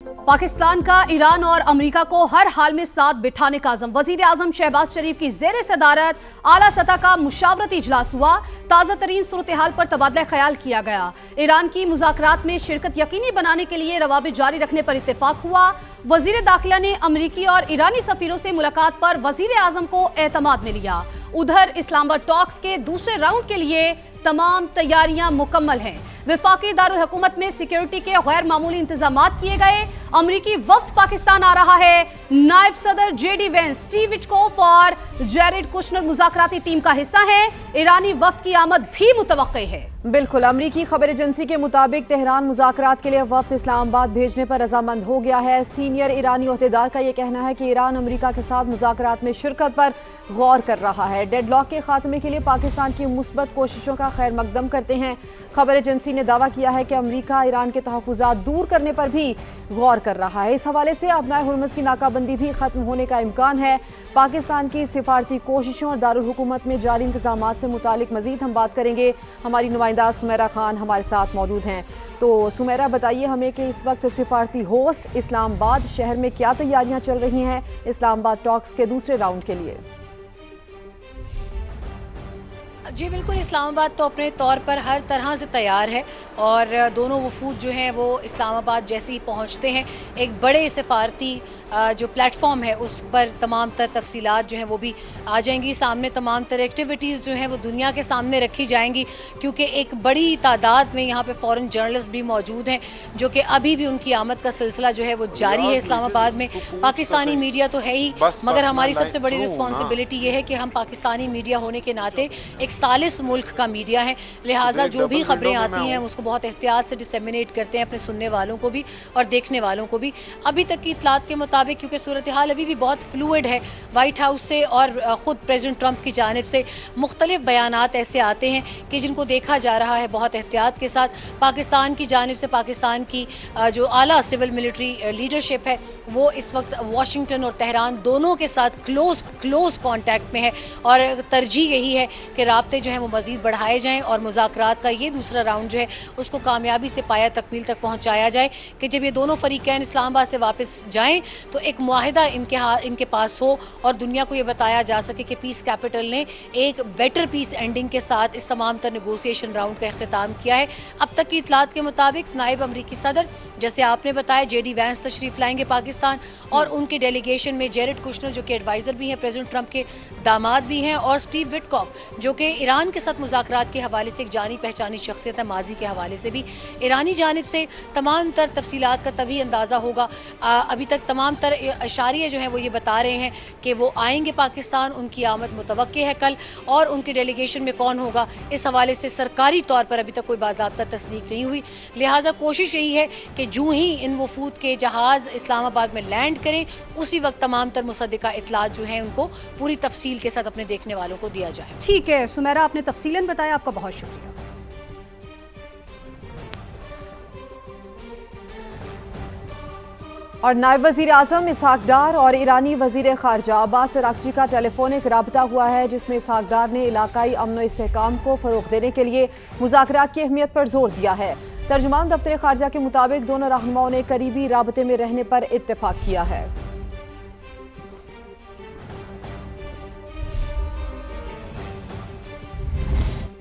पाकिस्तान का ईरान और अमेरिका को हर हाल में साथ बिठाने का अज़म। वजीर आज़म शहबाज शरीफ की ज़ेर सदारत आला सतह का मुशावरती इजलास हुआ। ताज़ा तरीन सूरत हाल पर तबादला ख्याल किया गया। ईरान की मुज़ाकरात में शिरकत यकीनी बनाने के लिए रवाबित जारी रखने पर इत्तेफाक हुआ। वजीर दाखिला ने अमरीकी और ईरानी सफीरों से मुलाकात पर वजीर आज़म को एतमाद में लिया। उधर इस्लामाबाद टॉक्स के दूसरे राउंड के लिए तमाम तैयारियां मुकम्मल हैं। विफाकी दारुल हुकूमत में सिक्योरिटी के गैर मामूली इंतजामात किए गए। अमरीकी वफ्द पाकिस्तान आ रहा है। नायब सदर जेडी वेंस, स्टीव विटकॉफ और जेरेड कुशनर मुज़ाकराती टीम का हिस्सा है। ईरानी वफ्द की आमद भी मुतवक्के है। बिल्कुल, अमरीकी खबर एजेंसी के मुताबिक तेहरान मुज़ाकरात के लिए वफ्द इस्लामाबाद भेजने पर रजामंद हो गया है। सीनियर ईरानी ओहदेदार का यह कहना है कि ईरान अमरीका के साथ मुज़ाकरात में शिरकत पर गौर कर रहा है। डेडलॉक के खात्मे के लिए पाकिस्तान की मुस्बत कोशिशों का खैर मकदम करते हैं। खबर एजेंसी ने दावा किया है कि अमरीका ईरान के तहफ़्फ़ुज़ात दूर करने पर भी गौर कर रहा है। इस हवाले से अपनाए हुर्मुज़ की नाकाबंदी भी खत्म होने का इम्कान है। पाकिस्तान की सिफारती कोशिशों और दारुल हुकूमत में जारी इंतजामात से मुतालिक मजीद हम बात करेंगे। हमारी नुमाइंदा सुमेरा खान हमारे साथ मौजूद हैं। तो सुमेरा, बताइए हमें कि इस वक्त सिफारती होस्ट इस्लामाबाद शहर में क्या तैयारियां चल रही हैं इस्लामाबाद टॉक्स के दूसरे राउंड के लिए? जी बिल्कुल, इस्लामाबाद तो अपने तौर पर हर तरह से तैयार है और दोनों वफूद जो हैं वो इस्लामाबाद जैसे ही पहुंचते हैं एक बड़े सिफारती जो प्लेटफॉर्म है उस पर तमाम तर तफसीलात जो हैं वो भी आ जाएंगी सामने। तमाम तर एक्टिविटीज़ जो हैं वो दुनिया के सामने रखी जाएंगी क्योंकि एक बड़ी तादाद में यहाँ पे फॉरेन जर्नलिस्ट भी मौजूद हैं जो कि अभी भी उनकी आमद का सिलसिला जो है वो जारी है इस्लामाबाद में। पाकिस्तानी मीडिया तो है ही, मगर हमारी सबसे बड़ी रिस्पॉन्सिबिलिटी ये है कि हम पाकिस्तानी मीडिया होने के नाते एक सालिस मुल्क का मीडिया है, लिहाजा जो भी खबरें आती हैं उसको बहुत एहतियात से डिसेमिनेट करते हैं अपने सुनने वालों को भी और देखने वालों को भी। अभी तक की इतलात के मुताबिक क्योंकि सूरत हाल अभी भी बहुत फ्लूइड है, वाइट हाउस से और ख़ुद प्रेसिडेंट ट्रंप की जानिब से मुख्तलिफ बयानात ऐसे आते हैं कि जिनको देखा जा रहा है बहुत एहतियात के साथ। पाकिस्तान की जानिब से पाकिस्तान की जो आला सिविल मिलिट्री लीडरशिप है वो इस वक्त वाशिंगटन और तेहरान दोनों के साथ क्लोज कॉन्टैक्ट में है और तरजीह यही है कि राब्ते जो हैं वो मज़ीद बढ़ाए जाएँ और मुज़ाकरात का ये दूसरा राउंड जो है उसको कामयाबी से पाया तकमील तक पहुँचाया जाए कि जब ये दोनों फ़रीक़ैन इस्लामाबाद से वापस जाएँ तो एक मुआहिदा इनके पास हो और दुनिया को ये बताया जा सके कि पीस कैपिटल ने एक बेटर पीस एंडिंग के साथ इस तमाम तर नेगोशिएशन राउंड का अख्तिताम किया है। अब तक की इतलात के मुताबिक नायब अमरीकी सदर जैसे आपने बताया जेडी वैंस तशरीफ लाएंगे पाकिस्तान और उनके डेलीगेशन में जेरेड कुशनर जो कि एडवाइज़र भी हैं प्रेसिडेंट ट्रंप के दामाद भी हैं और स्टीव विटकॉफ जो कि ईरान के साथ मुज़ाकरात के हवाले से एक जानी पहचानी शख्सियत है, माजी के हवाले से भी ईरानी जानिब से तमाम तर तफसीलात का तभी अंदाज़ा होगा। अभी तक तमाम तर इशारे जो हैं वो ये बता रहे हैं कि वो आएंगे पाकिस्तान, उनकी आमद मुतवक्के है कल और उनके डेलीगेशन में कौन होगा इस हवाले से सरकारी तौर पर अभी तक कोई बाज़ाब्ता तस्दीक नहीं हुई। लिहाजा कोशिश यही है कि जूँ ही इन वफूद के जहाज़ इस्लामाबाद में लैंड करें उसी वक्त तमाम तर मुसद्दिका इतलात जो हैं उनको पूरी तफसील के साथ अपने देखने वालों को दिया जाए। ठीक है सुमेरा, आपने तफसीलन बताया, आपका बहुत शुक्रिया। और नायब वज़ीर आज़म इसहाक डार और ईरानी वज़ीर ख़ारजा अब्बास अराग़ची का टेलीफोनिक राब्ता हुआ है जिसमें इसहाक डार ने इलाकाई अमन व इस्तेहकाम को फ़रोग़ देने के लिए मुज़ाकरात की अहमियत पर जोर दिया है। तर्जुमान दफ्तर ख़ारजा के मुताबिक दोनों रहनुमाओं ने करीबी राबते में रहने पर इत्तेफाक किया है।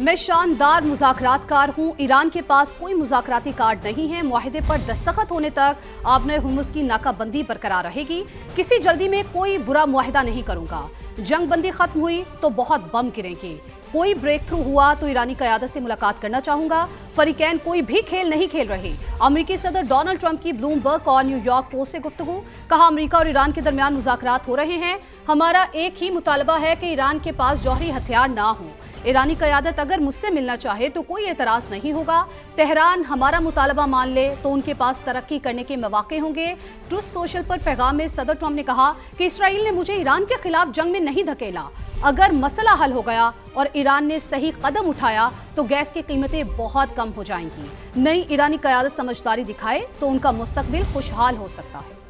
मैं शानदार मुज़ाकरातकार हूँ। ईरान के पास कोई मुज़ाकराती कार्ड नहीं है। मुआहिदे पर दस्तखत होने तक आपने हुर्मुज़ की नाकाबंदी बरकरार रहेगी। किसी जल्दी में कोई बुरा मुआहिदा नहीं करूँगा। जंग बंदी खत्म हुई तो बहुत बम गिरेंगे। कोई ब्रेक थ्रू हुआ तो ईरानी क़यादत से मुलाकात करना चाहूँगा। फ़रीक़ैन कोई भी खेल नहीं खेल रहे। अमरीकी सदर डोनाल्ड ट्रंप की ब्लूमबर्ग और न्यूयॉर्क पोस्ट से गुफ्तगू, कहा अमरीका और ईरान के दरमियान मुज़ाकरात हो रहे हैं। हमारा एक ही मुतालबा है कि ईरान के पास जौहरी हथियार ना हो। ईरानी क़यादत अगर मुझसे मिलना चाहे तो कोई एतराज़ नहीं होगा। तेहरान हमारा मुतालबा मान ले तो उनके पास तरक्की करने के मौके होंगे। ट्रुथ सोशल पर पैगाम में सदर ट्रंप ने कहा कि इसराइल ने मुझे ईरान के खिलाफ जंग में नहीं धकेला। अगर मसला हल हो गया और ईरान ने सही कदम उठाया तो गैस की कीमतें बहुत कम हो जाएंगी। नई ईरानी क़यादत समझदारी दिखाए तो उनका मुस्तकबिल खुशहाल हो सकता है।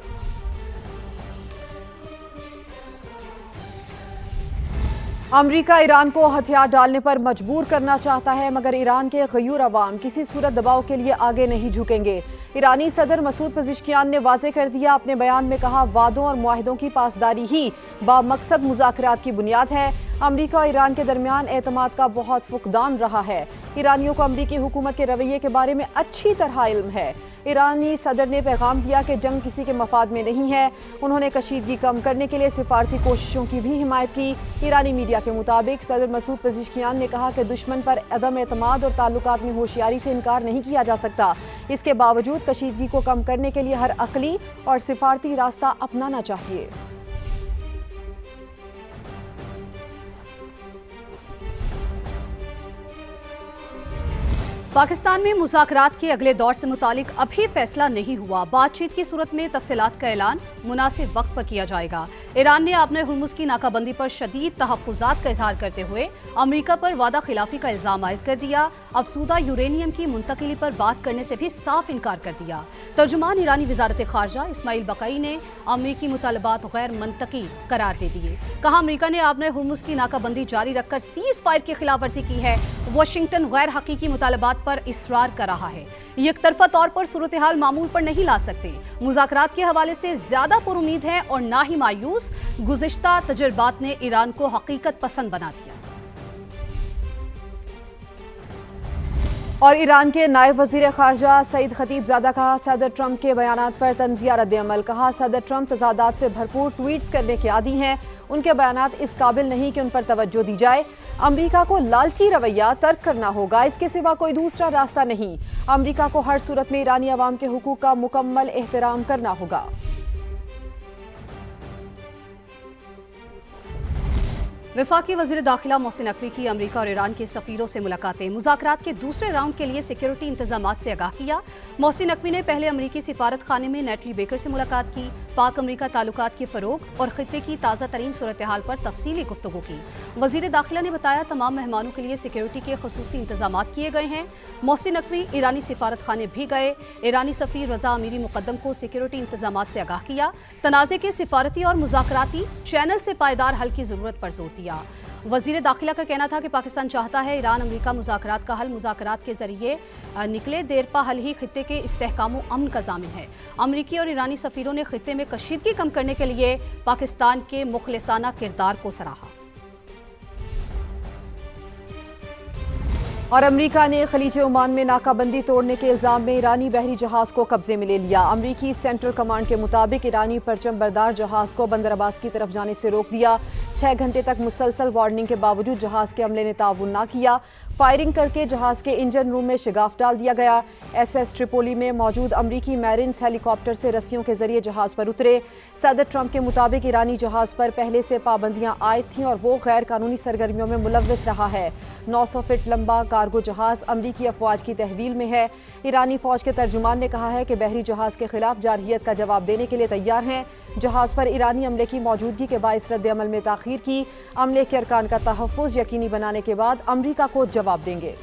امریکہ ایران کو ہتھیار ڈالنے پر مجبور کرنا چاہتا ہے، مگر ایران کے غیور عوام کسی صورت دباؤ کے لیے آگے نہیں جھکیں گے۔ ایرانی صدر مسعود پزشکیان نے واضح کر دیا، اپنے بیان میں کہا وعدوں اور معاہدوں کی پاسداری ہی بامقصد مذاکرات کی بنیاد ہے۔ امریکہ اور ایران کے درمیان اعتماد کا بہت فقدان رہا ہے۔ ایرانیوں کو امریکی حکومت کے رویے کے بارے میں اچھی طرح علم ہے۔ ایرانی صدر نے پیغام دیا کہ جنگ کسی کے مفاد میں نہیں ہے۔ انہوں نے کشیدگی کم کرنے کے لیے سفارتی کوششوں کی بھی حمایت کی۔ ایرانی میڈیا کے مطابق صدر مسعود پزشکیان نے کہا کہ دشمن پر عدم اعتماد اور تعلقات میں ہوشیاری سے انکار نہیں کیا جا سکتا۔ اس کے باوجود کشیدگی کو کم کرنے کے لیے ہر عقلی اور سفارتی راستہ اپنانا چاہیے۔ پاکستان میں مذاکرات کے اگلے دور سے متعلق ابھی فیصلہ نہیں ہوا۔ بات چیت کی صورت میں تفصیلات کا اعلان مناسب وقت پر کیا جائے گا۔ ایران نے آبنۂ ہرمز کی ناکہ بندی پر شدید تحفظات کا اظہار کرتے ہوئے امریکہ پر وعدہ خلافی کا الزام عائد کر دیا۔ افزودہ یورینیم کی منتقلی پر بات کرنے سے بھی صاف انکار کر دیا۔ ترجمان ایرانی وزارت خارجہ اسماعیل بقائی نے امریکی مطالبات غیر منطقی قرار دے دیے۔ کہا امریکہ نے آبنۂ ہرمز کی ناکہ بندی جاری رکھ کر سیز فائر کی خلاف ورزی کی ہے۔ واشنگٹن غیر حقیقی مطالبات پر اصرار کر رہا ہے۔ یک طرفہ طور پر صورتحال معمول پر نہیں لا سکتے۔ مذاکرات کے حوالے سے زیادہ پر امید ہے اور نہ ہی مایوس۔ گزشتہ تجربات نے ایران کو حقیقت پسند بنا دیا۔ اور ایران کے نائب وزیر خارجہ سعید خطیب زادہ کا صدر ٹرمپ کے بیانات پر طنزیہ رد عمل۔ کہا صدر ٹرمپ تضادات سے بھرپور ٹویٹس کرنے کے عادی ہیں۔ ان کے بیانات اس قابل نہیں کہ ان پر توجہ دی جائے۔ امریکہ کو لالچی رویہ ترک کرنا ہوگا، اس کے سوا کوئی دوسرا راستہ نہیں۔ امریکہ کو ہر صورت میں ایرانی عوام کے حقوق کا مکمل احترام کرنا ہوگا۔ وفاقی وزیر داخلہ محسن نقوی کی امریکہ اور ایران کے سفیروں سے ملاقاتیں۔ مذاکرات کے دوسرے راؤنڈ کے لیے سیکیورٹی انتظامات سے آگاہ کیا۔ محسن نقوی نے پہلے امریکی سفارت خانے میں نیٹلی بیکر سے ملاقات کی۔ پاک امریکہ تعلقات کے فروغ اور خطے کی تازہ ترین صورتحال پر تفصیلی گفتگو کی۔ وزیر داخلہ نے بتایا تمام مہمانوں کے لیے سیکیورٹی کے خصوصی انتظامات کیے گئے ہیں۔ محسن نقوی ایرانی سفارت خانے بھی گئے۔ ایرانی سفیر رضا امیری مقدم کو سیکیورٹی انتظامات سے آگاہ کیا۔ تنازع کے سفارتی اور مذاکراتی چینل سے پائیدار حل کی ضرورت پر زور دیا۔ وزیر داخلہ کا کہنا تھا کہ پاکستان چاہتا ہے ایران امریکہ مذاکرات کا حل مذاکرات کے ذریعے نکلے۔ دیرپا حل ہی خطے کے استحکام و امن کا ضامن ہے۔ امریکی اور ایرانی سفیروں نے خطے میں کشیدگی کم کرنے کے لیے پاکستان کے مخلصانہ کردار کو سراہا۔ اور امریکہ نے خلیج عمان میں ناکہ بندی توڑنے کے الزام میں ایرانی بحری جہاز کو قبضے میں لے لیا۔ امریکی سینٹرل کمانڈ کے مطابق ایرانی پرچم بردار جہاز کو بندر عباس کی طرف جانے سے روک دیا۔ 6 گھنٹے تک مسلسل وارننگ کے باوجود جہاز کے عملے نے تعاون نہ کیا۔ فائرنگ کر کے جہاز کے انجن روم میں شگاف ڈال دیا گیا۔ ایس ایس ٹریپولی میں موجود امریکی میرینز ہیلی کاپٹر سے رسیوں کے ذریعے جہاز پر اترے۔ صدر ٹرمپ کے مطابق ایرانی جہاز پر پہلے سے پابندیاں عائد تھیں اور وہ غیر قانونی سرگرمیوں میں ملوث رہا ہے۔ 900 فٹ لمبا کارگو جہاز امریکی افواج کی تحویل میں ہے۔ ایرانی فوج کے ترجمان نے کہا ہے کہ بحری جہاز کے خلاف جارحیت کا جواب دینے کے لیے تیار ہیں۔ جہاز پر ایرانی عملے کی موجودگی کے باعث رد عمل میں تاخیر کی۔ عملے کے ارکان کا تحفظ یقینی بنانے کے بعد امریکہ کو جواب دیں گے۔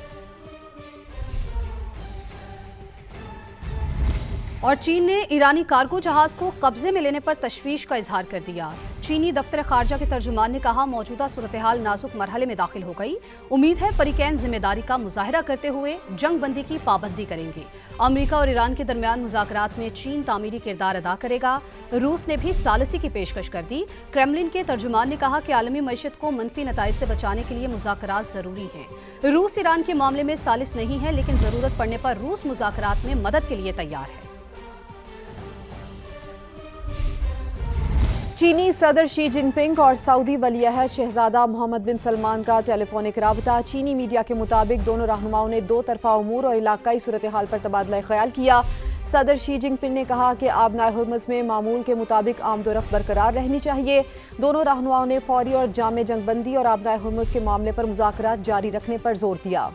اور چین نے ایرانی کارگو جہاز کو قبضے میں لینے پر تشویش کا اظہار کر دیا۔ چینی دفتر خارجہ کے ترجمان نے کہا موجودہ صورتحال نازک مرحلے میں داخل ہو گئی۔ امید ہے فریقین ذمہ داری کا مظاہرہ کرتے ہوئے جنگ بندی کی پابندی کریں گے۔ امریکہ اور ایران کے درمیان مذاکرات میں چین تعمیری کردار ادا کرے گا۔ روس نے بھی ثالثی کی پیشکش کر دی۔ کرملن کے ترجمان نے کہا کہ عالمی معیشت کو منفی نتائج سے بچانے کے لیے مذاکرات ضروری ہیں۔ روس ایران کے معاملے میں ثالث نہیں ہے، لیکن ضرورت پڑنے پر روس مذاکرات میں مدد کے لیے تیار ہے۔ چینی صدر شی جن پنگ اور سعودی ولی عہد شہزادہ محمد بن سلمان کا ٹیلی فونک رابطہ۔ چینی میڈیا کے مطابق دونوں رہنماؤں نے دو طرفہ امور اور علاقائی صورتحال پر تبادلہ خیال کیا۔ صدر شی جن پنگ نے کہا کہ آبنائے ہرمز میں معمول کے مطابق آمد و رفت برقرار رہنی چاہیے۔ دونوں رہنماؤں نے فوری اور جامع جنگ بندی اور آبنائے ہرمز کے معاملے پر مذاکرات جاری رکھنے پر زور دیا۔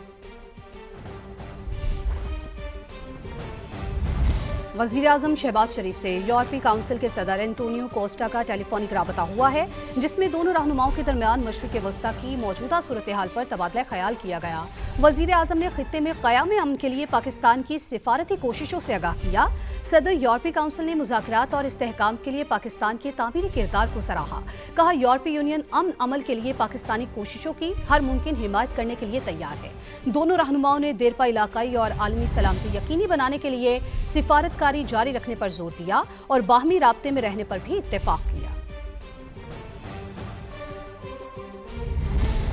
वज़ीर आज़म शहबाज शरीफ से यूरोपीय काउंसिल के सदर एंटोनियो कोस्टा का टेलीफोनिक राबता हुआ है, जिसमें दोनों रहनुमाओं के दरमियान मशरिक़ वस्ता की मौजूदा सूरत हाल पर तबादला ख्याल किया गया। वज़ीर आज़म ने खित्ते में क़याम अमन के लिए पाकिस्तान की सिफारती कोशिशों से आगाह किया। सदर यूरोपीय काउंसिल ने मुज़ाकरात और इस्तेहकाम के लिए पाकिस्तान के तामीरी किरदार को सराहा। कहा, यूरोपीय यूनियन अमन अमल के लिए पाकिस्तानी कोशिशों की हर मुमकिन हिमायत करने के लिए तैयार है। दोनों रहनुमाओं ने देरपा इलाकाई और आलमी सलामती यकीनी बनाने के लिए सिफारतकारी जारी रखने पर जोर दिया और बाहमी राब्ते में रहने पर भी इत्तेफाक किया।